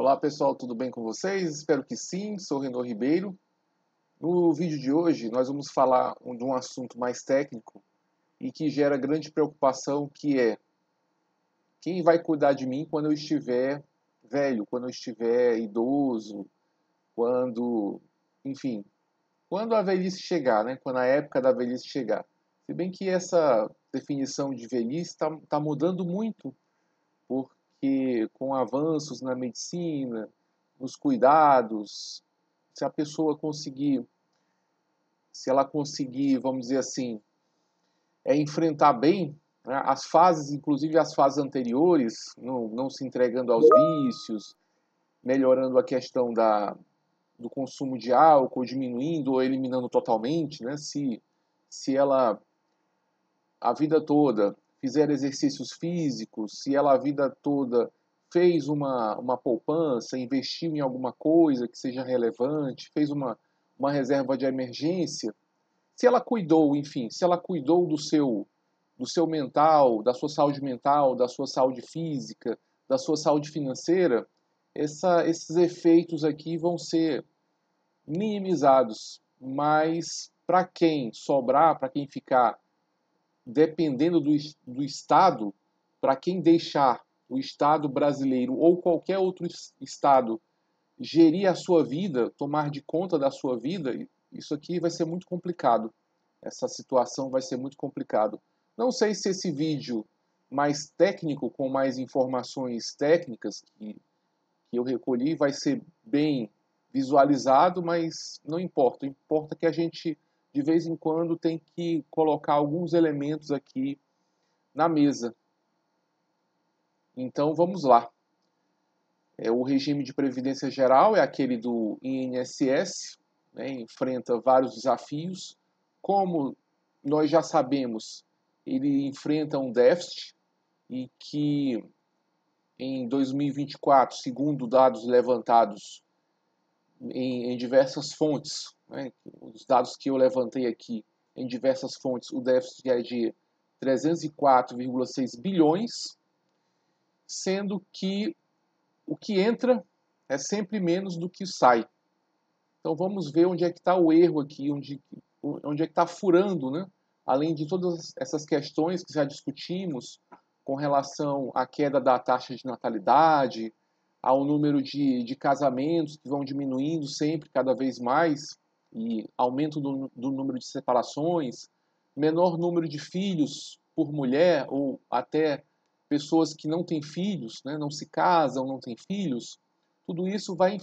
Olá pessoal, tudo bem com vocês? Espero que sim, sou Renô Ribeiro. No vídeo de hoje nós vamos falar de um assunto mais técnico e que gera grande preocupação, que é quem vai cuidar de mim quando eu estiver velho, quando eu estiver idoso, quando, enfim, quando a velhice chegar, né? Quando a época da velhice chegar. Se bem que essa definição de velhice está mudando muito, porque com avanços na medicina, nos cuidados, se a pessoa conseguir, se ela conseguir, vamos dizer assim, enfrentar bem, né, as fases, inclusive as fases anteriores, não se entregando aos vícios, melhorando a questão do consumo de álcool, diminuindo ou eliminando totalmente, né, se ela a vida toda fizer exercícios físicos, se ela a vida toda fez uma poupança, investiu em alguma coisa que seja relevante, fez uma reserva de emergência, se ela cuidou, enfim, se ela cuidou do seu mental, da sua saúde física, da sua saúde financeira, esses efeitos aqui vão ser minimizados. Mas para quem sobrar, para quem ficar dependendo do Estado, para quem deixar o Estado brasileiro ou qualquer outro Estado gerir a sua vida, tomar de conta da sua vida, isso aqui vai ser muito complicado. Essa situação vai ser muito complicado. Não sei se esse vídeo mais técnico, com mais informações técnicas que eu recolhi, vai ser bem visualizado, mas não importa. Importa que a gente, de vez em quando, tem que colocar alguns elementos aqui na mesa. Então, vamos lá. O regime de previdência geral é aquele do INSS, né, enfrenta vários desafios. Como nós já sabemos, ele enfrenta um déficit e que em 2024, segundo dados levantados em diversas fontes, né, os dados que eu levantei aqui em diversas fontes, o déficit é de 304,6 bilhões, sendo que o que entra é sempre menos do que sai. Então vamos ver onde é que está o erro aqui, onde é que está furando, né? Além de todas essas questões que já discutimos com relação à queda da taxa de natalidade, ao número de casamentos que vão diminuindo sempre, cada vez mais, e aumento do número de separações, menor número de filhos por mulher, ou até pessoas que não têm filhos, né, não se casam, não têm filhos, tudo isso vai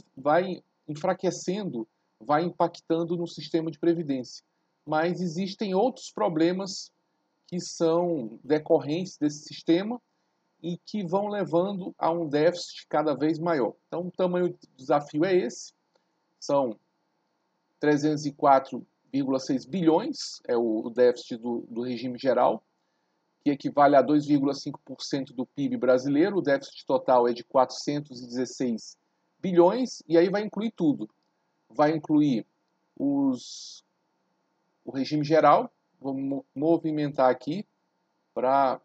enfraquecendo, vai impactando no sistema de previdência. Mas existem outros problemas que são decorrentes desse sistema e que vão levando a um déficit cada vez maior. Então, o tamanho do desafio é esse, são 304,6 bilhões, é o déficit do regime geral, que equivale a 2,5% do PIB brasileiro, o déficit total é de 416 bilhões, e aí vai incluir tudo. Vai incluir o regime geral, vou movimentar aqui para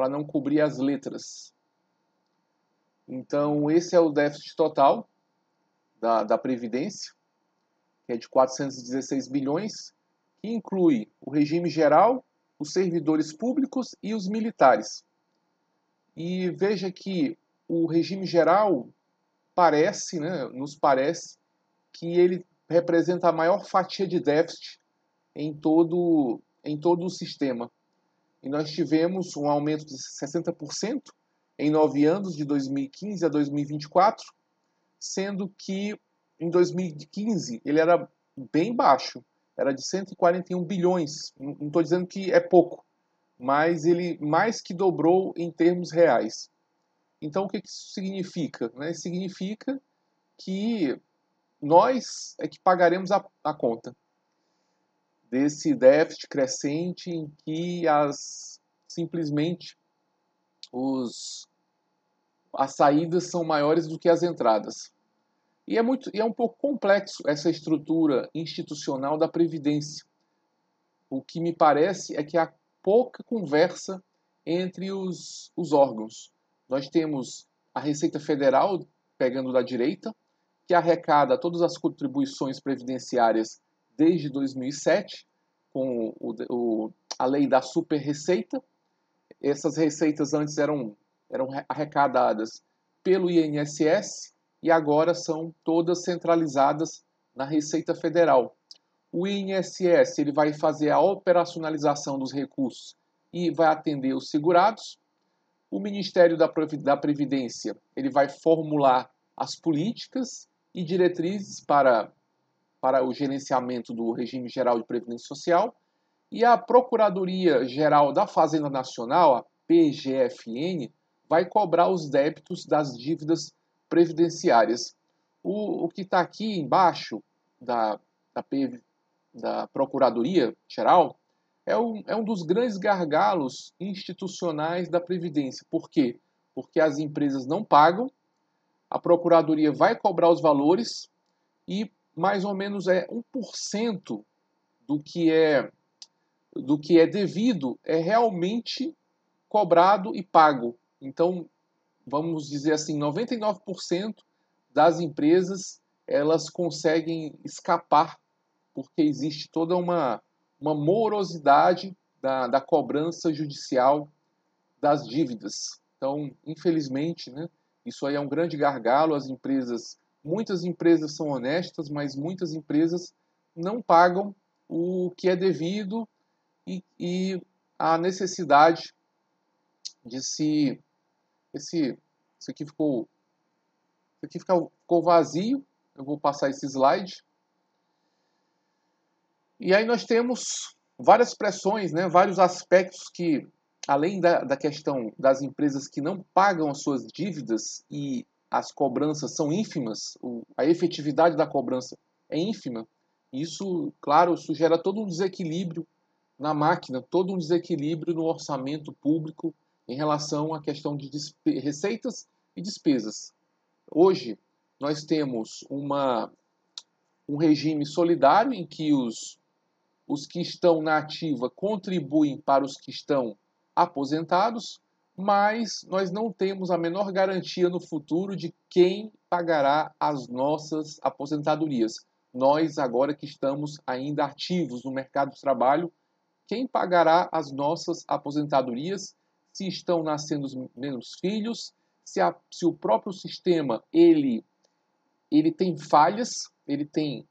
não cobrir as letras. Então, esse é o déficit total da Previdência, que é de 416 bilhões, que inclui o regime geral, os servidores públicos e os militares. E veja que o regime geral parece, né, nos parece, que ele representa a maior fatia de déficit em todo o sistema. E nós tivemos um aumento de 60% em 9 anos, de 2015 a 2024, sendo que em 2015 ele era bem baixo, era de 141 bilhões. Não estou dizendo que é pouco, mas ele mais que dobrou em termos reais. Então, o que isso significa? Significa que nós é que pagaremos a conta desse déficit crescente em que simplesmente as saídas são maiores do que as entradas. E é um pouco complexo essa estrutura institucional da Previdência. O que me parece é que há pouca conversa entre os órgãos. nós temos a Receita Federal, pegando da direita, que arrecada todas as contribuições previdenciárias desde 2007, com a lei da super receita. Essas receitas antes eram arrecadadas pelo INSS e agora são todas centralizadas na Receita Federal. O INSS ele vai fazer a operacionalização dos recursos e vai atender os segurados. O Ministério da Previdência ele vai formular as políticas e diretrizes para o gerenciamento do regime geral de previdência social. E a Procuradoria-Geral da Fazenda Nacional, a PGFN, vai cobrar os débitos das dívidas previdenciárias. O que está aqui embaixo da Procuradoria-Geral é um dos grandes gargalos institucionais da Previdência. Por quê? Porque as empresas não pagam, a Procuradoria vai cobrar os valores e mais ou menos 1% do que é devido é realmente cobrado e pago. Então, vamos dizer assim, 99% das empresas elas conseguem escapar porque existe toda uma morosidade da cobrança judicial das dívidas. Então, infelizmente, né, isso aí é um grande gargalo. Muitas empresas são honestas, mas muitas empresas não pagam o que é devido e a necessidade de se... Isso aqui ficou vazio. Eu vou passar esse slide. E aí nós temos várias pressões, né, vários aspectos que, além da questão das empresas que não pagam as suas dívidas e as cobranças são ínfimas, a efetividade da cobrança é ínfima, isso, claro, isso gera todo um desequilíbrio na máquina, todo um desequilíbrio no orçamento público em relação à questão de receitas e despesas. Hoje, nós temos um regime solidário em que os que estão na ativa contribuem para os que estão aposentados, mas nós não temos a menor garantia no futuro de quem pagará as nossas aposentadorias. Nós, agora que estamos ainda ativos no mercado de trabalho, quem pagará as nossas aposentadorias, se estão nascendo menos filhos, se o próprio sistema ele tem falhas, ele tem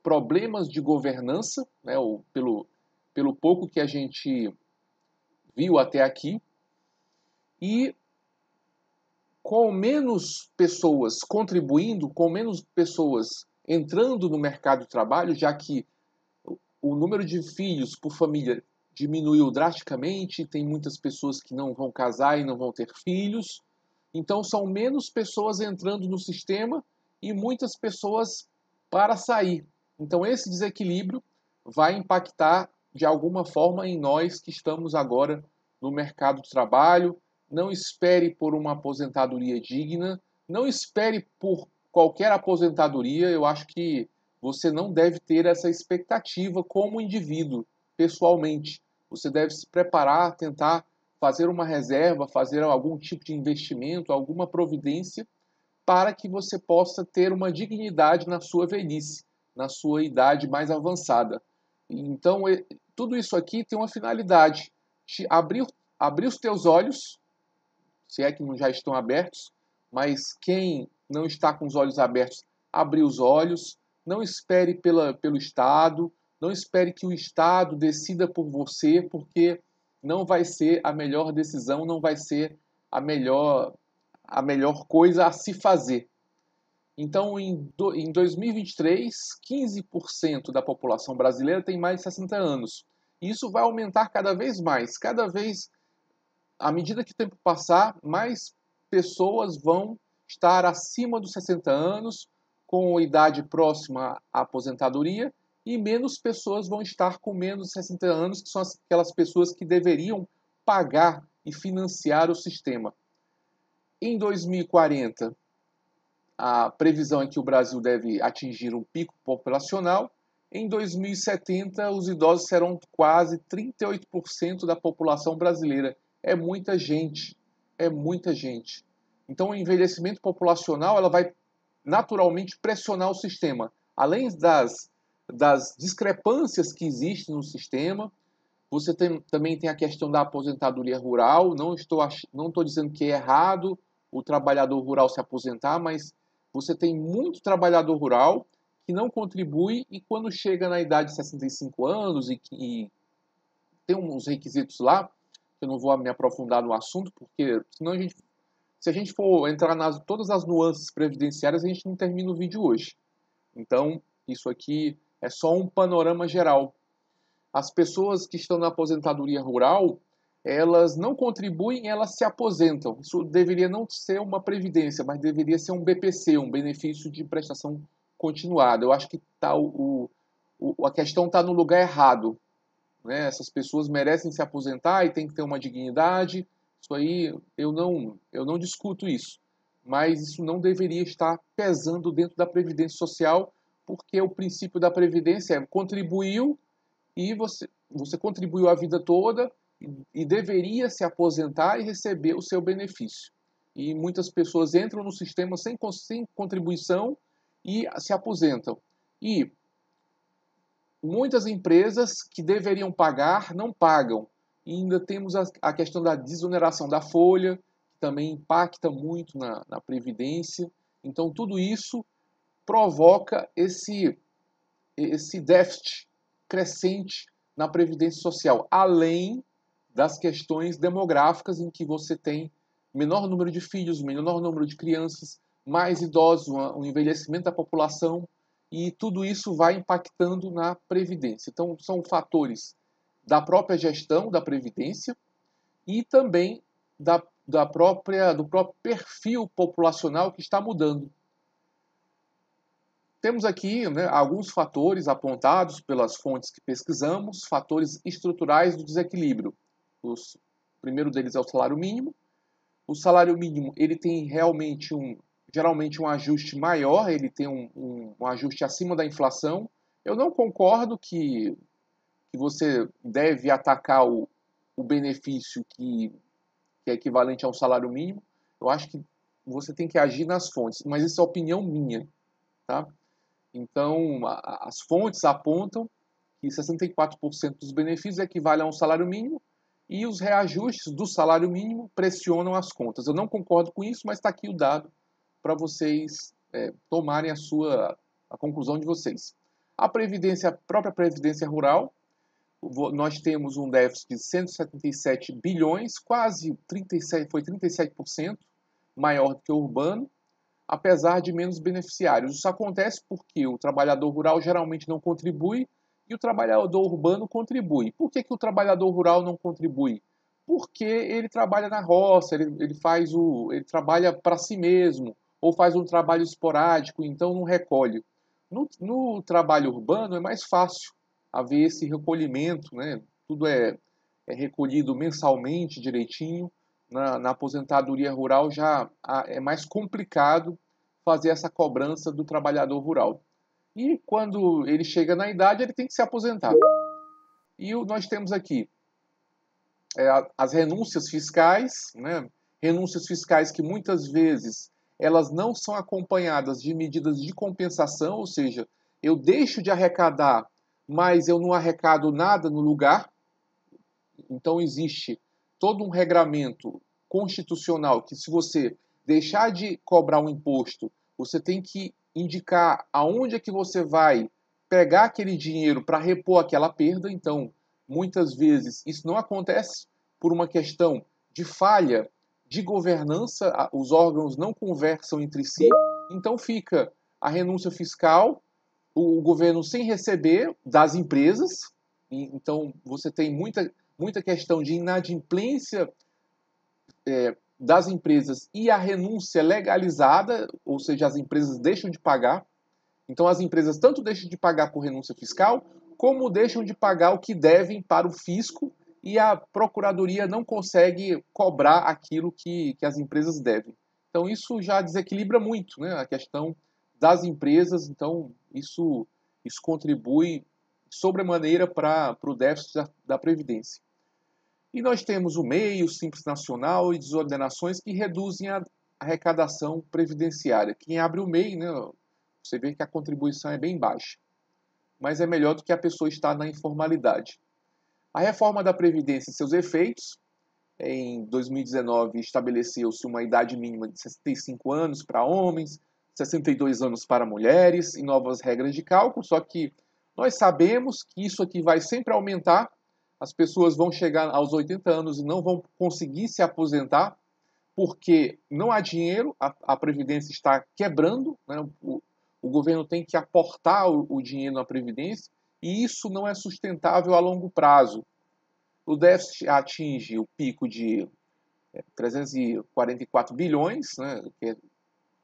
problemas de governança, né, pelo pouco que a gente viu até aqui, e com menos pessoas contribuindo, com menos pessoas entrando no mercado de trabalho, já que o número de filhos por família diminuiu drasticamente, tem muitas pessoas que não vão casar e não vão ter filhos, então são menos pessoas entrando no sistema e muitas pessoas para sair. Então esse desequilíbrio vai impactar de alguma forma em nós que estamos agora no mercado de trabalho. Não espere por uma aposentadoria digna, não espere por qualquer aposentadoria. Eu acho que você não deve ter essa expectativa como indivíduo, pessoalmente. Você deve se preparar, tentar fazer uma reserva, fazer algum tipo de investimento, alguma providência para que você possa ter uma dignidade na sua velhice, na sua idade mais avançada. Então, tudo isso aqui tem uma finalidade, de abrir os teus olhos, se é que não já estão abertos, mas quem não está com os olhos abertos, abrir os olhos, não espere pelo Estado, não espere que o Estado decida por você, porque não vai ser a melhor decisão, não vai ser a melhor coisa a se fazer. Então, em 2023, 15% da população brasileira tem mais de 60 anos. E isso vai aumentar cada vez mais. Cada vez, à medida que o tempo passar, mais pessoas vão estar acima dos 60 anos, com idade próxima à aposentadoria, e menos pessoas vão estar com menos de 60 anos, que são aquelas pessoas que deveriam pagar e financiar o sistema. Em 2040, a previsão é que o Brasil deve atingir um pico populacional. Em 2070, os idosos serão quase 38% da população brasileira. É muita gente. é muita gente. Então, o envelhecimento populacional ela vai naturalmente pressionar o sistema. Além das discrepâncias que existem no sistema, você também tem a questão da aposentadoria rural. Não estou dizendo que é errado o trabalhador rural se aposentar, mas você tem muito trabalhador rural que não contribui e quando chega na idade de 65 anos e tem uns requisitos lá, eu não vou me aprofundar no assunto, porque senão se a gente for entrar todas as nuances previdenciárias, a gente não termina o vídeo hoje. Então, isso aqui é só um panorama geral. As pessoas que estão na aposentadoria rural, elas não contribuem, elas se aposentam. Isso deveria não ser uma previdência, mas deveria ser um BPC, um benefício de prestação continuada. Eu acho que a questão está no lugar errado. Né? Essas pessoas merecem se aposentar e tem que ter uma dignidade. Isso aí eu não discuto isso, mas isso não deveria estar pesando dentro da Previdência Social, porque o princípio da Previdência é contribuiu e você contribuiu a vida toda e deveria se aposentar e receber o seu benefício. E muitas pessoas entram no sistema sem contribuição e se aposentam. E muitas empresas que deveriam pagar, não pagam. E ainda temos a questão da desoneração da folha, que também impacta muito na Previdência. Então, tudo isso provoca esse déficit crescente na Previdência Social, além das questões demográficas, em que você tem menor número de filhos, menor número de crianças, mais idosos, um envelhecimento da população, e tudo isso vai impactando na Previdência. Então, são fatores da própria gestão da Previdência e também do próprio perfil populacional que está mudando. Temos aqui, né, alguns fatores apontados pelas fontes que pesquisamos, fatores estruturais do desequilíbrio. O primeiro deles é o salário mínimo. O salário mínimo ele tem geralmente um ajuste maior, ele tem um ajuste acima da inflação. Eu não concordo que você deve atacar o benefício que é equivalente ao salário mínimo. Eu acho que você tem que agir nas fontes, mas isso é opinião minha, tá? Então, as fontes apontam que 64% dos benefícios equivalem a um salário mínimo e os reajustes do salário mínimo pressionam as contas. Eu não concordo com isso, mas está aqui o dado para vocês tomarem a conclusão de vocês. A própria Previdência Rural, nós temos um déficit de 177 bilhões, quase 37%, foi 37% maior do que o urbano, apesar de menos beneficiários. Isso acontece porque o trabalhador rural geralmente não contribui e o trabalhador urbano contribui. Por que o trabalhador rural não contribui? Porque ele trabalha na roça, ele trabalha para si mesmo, ou faz um trabalho esporádico, então não recolhe. No trabalho urbano é mais fácil haver esse recolhimento, né? Tudo é recolhido mensalmente, direitinho. Na aposentadoria rural já é mais complicado fazer essa cobrança do trabalhador rural. E quando ele chega na idade, ele tem que se aposentar. E nós temos aqui as renúncias fiscais, né? Renúncias fiscais que muitas vezes elas não são acompanhadas de medidas de compensação, ou seja, eu deixo de arrecadar, mas eu não arrecado nada no lugar. Então existe todo um regramento constitucional que se você deixar de cobrar um imposto, você tem que indicar aonde é que você vai pegar aquele dinheiro para repor aquela perda. Então, muitas vezes isso não acontece por uma questão de falha de governança, os órgãos não conversam entre si, então fica a renúncia fiscal, o governo sem receber das empresas, então você tem muita questão de inadimplência das empresas e a renúncia legalizada, ou seja, as empresas deixam de pagar. Então as empresas tanto deixam de pagar por renúncia fiscal, como deixam de pagar o que devem para o fisco e a procuradoria não consegue cobrar aquilo que as empresas devem. Então isso já desequilibra muito, né, a questão das empresas, então isso contribui sobremaneira para o déficit da Previdência. E nós temos o MEI, o Simples Nacional e desordenações que reduzem a arrecadação previdenciária. Quem abre o MEI, né, você vê que a contribuição é bem baixa, mas é melhor do que a pessoa estar na informalidade. A reforma da Previdência e seus efeitos. Em 2019, estabeleceu-se uma idade mínima de 65 anos para homens, 62 anos para mulheres e novas regras de cálculo, só que nós sabemos que isso aqui vai sempre aumentar, as pessoas vão chegar aos 80 anos e não vão conseguir se aposentar, porque não há dinheiro, a Previdência está quebrando, né? O governo tem que aportar o dinheiro na Previdência, e isso não é sustentável a longo prazo. O déficit atinge o pico de 344 bilhões, né, que é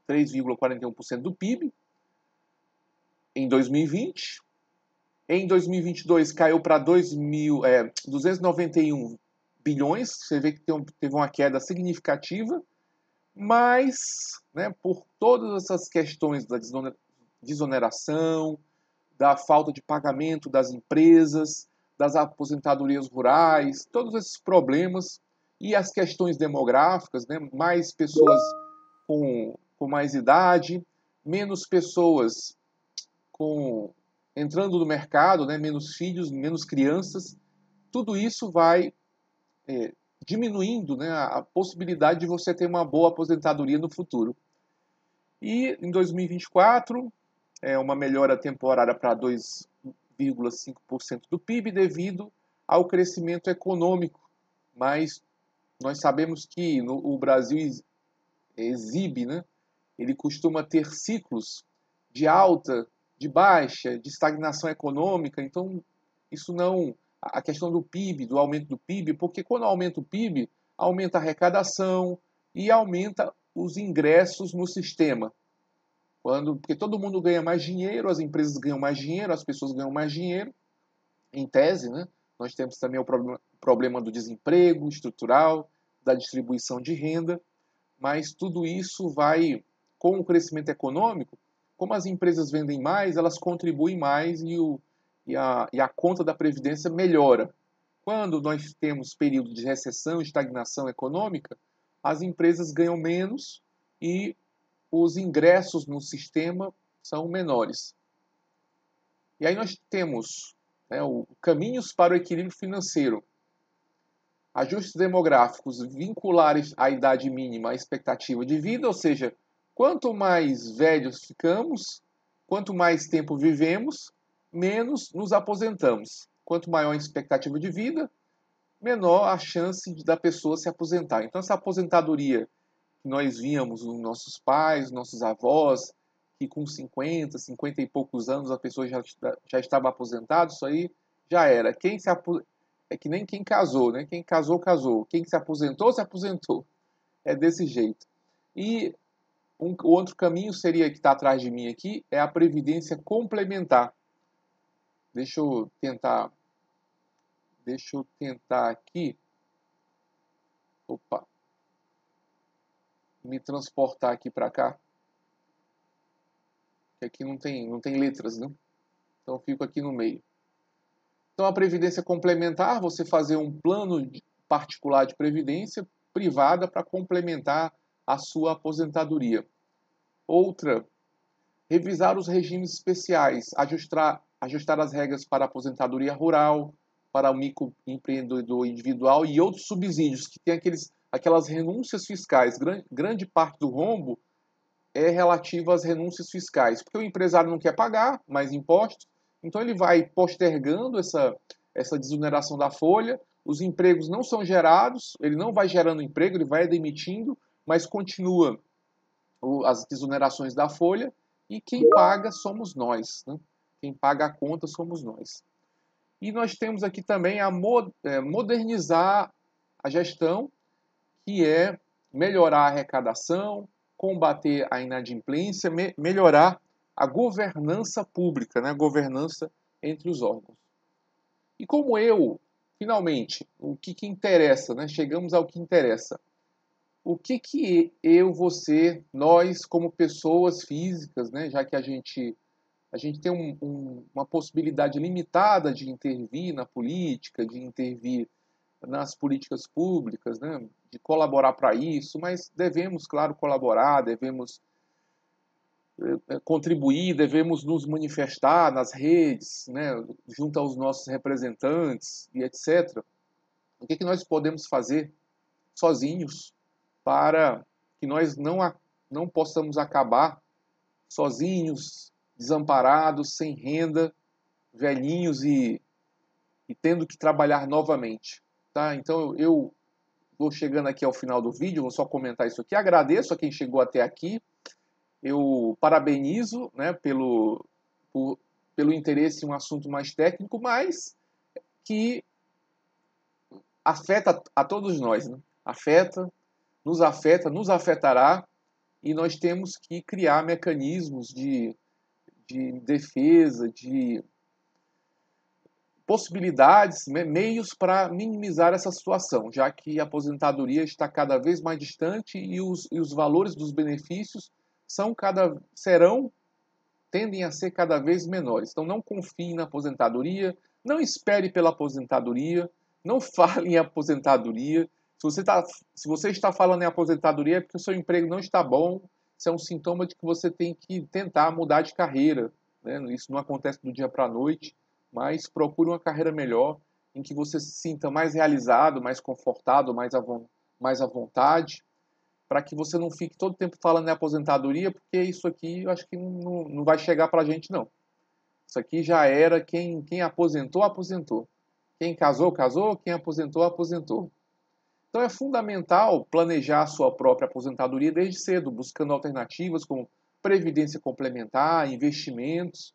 3,41% do PIB, em 2020. Em 2022 caiu para 291 bilhões, você vê que teve uma queda significativa, mas, né, por todas essas questões da desoneração, da falta de pagamento das empresas, das aposentadorias rurais, todos esses problemas e as questões demográficas, né, mais pessoas com mais idade, menos pessoas entrando no mercado, né, menos filhos, menos crianças, tudo isso vai diminuindo, né, a possibilidade de você ter uma boa aposentadoria no futuro. E em 2024, uma melhora temporária para 2,5% do PIB devido ao crescimento econômico. Mas nós sabemos que o Brasil exibe, né? Ele costuma ter ciclos de alta, de baixa, de estagnação econômica. Então, isso não... A questão do PIB, do aumento do PIB, porque quando aumenta o PIB, aumenta a arrecadação e aumenta os ingressos no sistema. Porque todo mundo ganha mais dinheiro, as empresas ganham mais dinheiro, as pessoas ganham mais dinheiro, em tese, né? Nós temos também o problema do desemprego estrutural, da distribuição de renda, mas tudo isso vai, com o crescimento econômico, como as empresas vendem mais, elas contribuem mais e a conta da Previdência melhora. Quando nós temos período de recessão, estagnação econômica, as empresas ganham menos e os ingressos no sistema são menores. E aí nós temos, né, caminhos para o equilíbrio financeiro. Ajustes demográficos vinculares à idade mínima à expectativa de vida, ou seja, quanto mais velhos ficamos, quanto mais tempo vivemos, menos nos aposentamos. Quanto maior a expectativa de vida, menor a chance da pessoa se aposentar. Então, essa aposentadoria que nós víamos nos nossos pais, nossos avós, que com 50 e poucos anos a pessoa já estava aposentada, isso aí já era. É que nem quem casou, né? Quem casou, casou. Quem se aposentou, se aposentou. É desse jeito. E o outro caminho seria, que está atrás de mim aqui, é a previdência complementar. Deixa eu tentar aqui. Opa. Me transportar aqui para cá. Que aqui não tem letras, né? Então eu fico aqui no meio. Então a previdência complementar, você fazer um plano particular de previdência privada para complementar a sua aposentadoria. Outra, revisar os regimes especiais, ajustar as regras para a aposentadoria rural, para o microempreendedor individual e outros subsídios, que tem aquelas renúncias fiscais. Grande parte do rombo é relativa às renúncias fiscais, porque o empresário não quer pagar mais impostos, então ele vai postergando essa desoneração da folha, os empregos não são gerados, ele não vai gerando emprego, ele vai demitindo, mas continua as desonerações da folha, e quem paga somos nós, né? Quem paga a conta somos nós. E nós temos aqui também a modernizar a gestão, que é melhorar a arrecadação, combater a inadimplência, melhorar a governança pública, né? A governança entre os órgãos. E finalmente, o que interessa, né? Chegamos ao que interessa. O que eu, você, nós, como pessoas físicas, né? Já que a gente tem uma possibilidade limitada de intervir na política, de intervir nas políticas públicas, né, de colaborar para isso, mas devemos, claro, colaborar, devemos contribuir, devemos nos manifestar nas redes, né, junto aos nossos representantes e etc. O que nós podemos fazer sozinhos para que nós não possamos acabar sozinhos, desamparados, sem renda, velhinhos e tendo que trabalhar novamente. Tá? Então eu vou chegando aqui ao final do vídeo, vou só comentar isso aqui. Agradeço a quem chegou até aqui. Eu parabenizo, né, pelo interesse em um assunto mais técnico, mas que afeta a todos nós. Né? Nos afetará, e nós temos que criar mecanismos de defesa, de possibilidades, meios para minimizar essa situação, já que a aposentadoria está cada vez mais distante e os valores dos benefícios tendem a ser cada vez menores. Então não confie na aposentadoria, não espere pela aposentadoria, não fale em aposentadoria. Se você está falando em aposentadoria é porque o seu emprego não está bom, isso é um sintoma de que você tem que tentar mudar de carreira. Né? Isso não acontece do dia para a noite, mas procure uma carreira melhor, em que você se sinta mais realizado, mais confortado, mais à vontade, para que você não fique todo tempo falando em aposentadoria, porque isso aqui eu acho que não vai chegar para a gente, não. Isso aqui já era, quem aposentou, aposentou. Quem casou, casou, quem aposentou, aposentou. Então é fundamental planejar a sua própria aposentadoria desde cedo, buscando alternativas como previdência complementar, investimentos,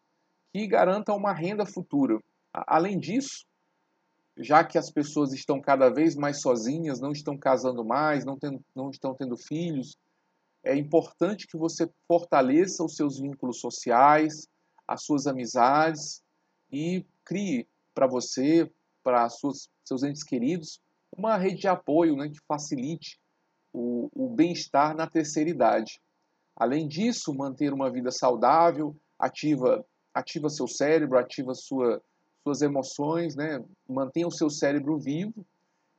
que garantam uma renda futura. Além disso, já que as pessoas estão cada vez mais sozinhas, não estão casando mais, não estão tendo filhos, é importante que você fortaleça os seus vínculos sociais, as suas amizades e crie para você, para seus entes queridos, uma rede de apoio, né, que facilite o bem-estar na terceira idade. Além disso, manter uma vida saudável, ativa seu cérebro, ativa suas emoções, né? Mantenha o seu cérebro vivo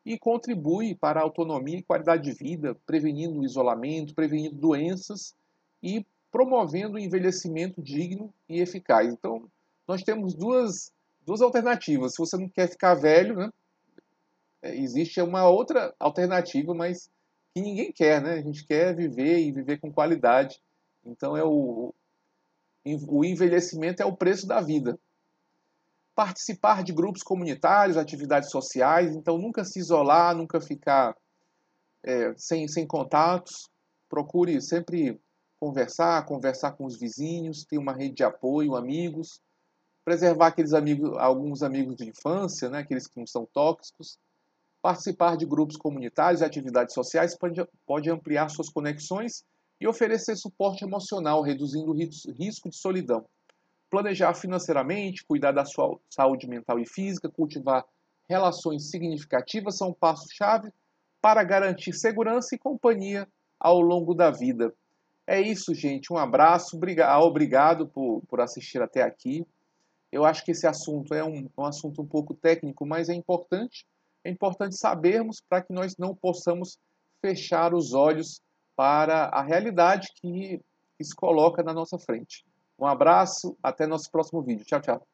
e contribui para a autonomia e qualidade de vida, prevenindo o isolamento, prevenindo doenças e promovendo o envelhecimento digno e eficaz. Então, nós temos duas alternativas. Se você não quer ficar velho, né? Existe uma outra alternativa, mas que ninguém quer, né? A gente quer viver e viver com qualidade. Então, o envelhecimento é o preço da vida. Participar de grupos comunitários, atividades sociais, então nunca se isolar, nunca ficar sem contatos. Procure sempre conversar com os vizinhos, ter uma rede de apoio, amigos, preservar alguns amigos de infância, né, aqueles que não são tóxicos. Participar de grupos comunitários e atividades sociais pode ampliar suas conexões e oferecer suporte emocional, reduzindo o risco de solidão. Planejar financeiramente, cuidar da sua saúde mental e física, cultivar relações significativas são passos-chave para garantir segurança e companhia ao longo da vida. É isso, gente. Um abraço. Obrigado por assistir até aqui. Eu acho que esse assunto é um assunto um pouco técnico, mas é importante. É importante sabermos para que nós não possamos fechar os olhos para a realidade que se coloca na nossa frente. Um abraço, até nosso próximo vídeo. Tchau, tchau.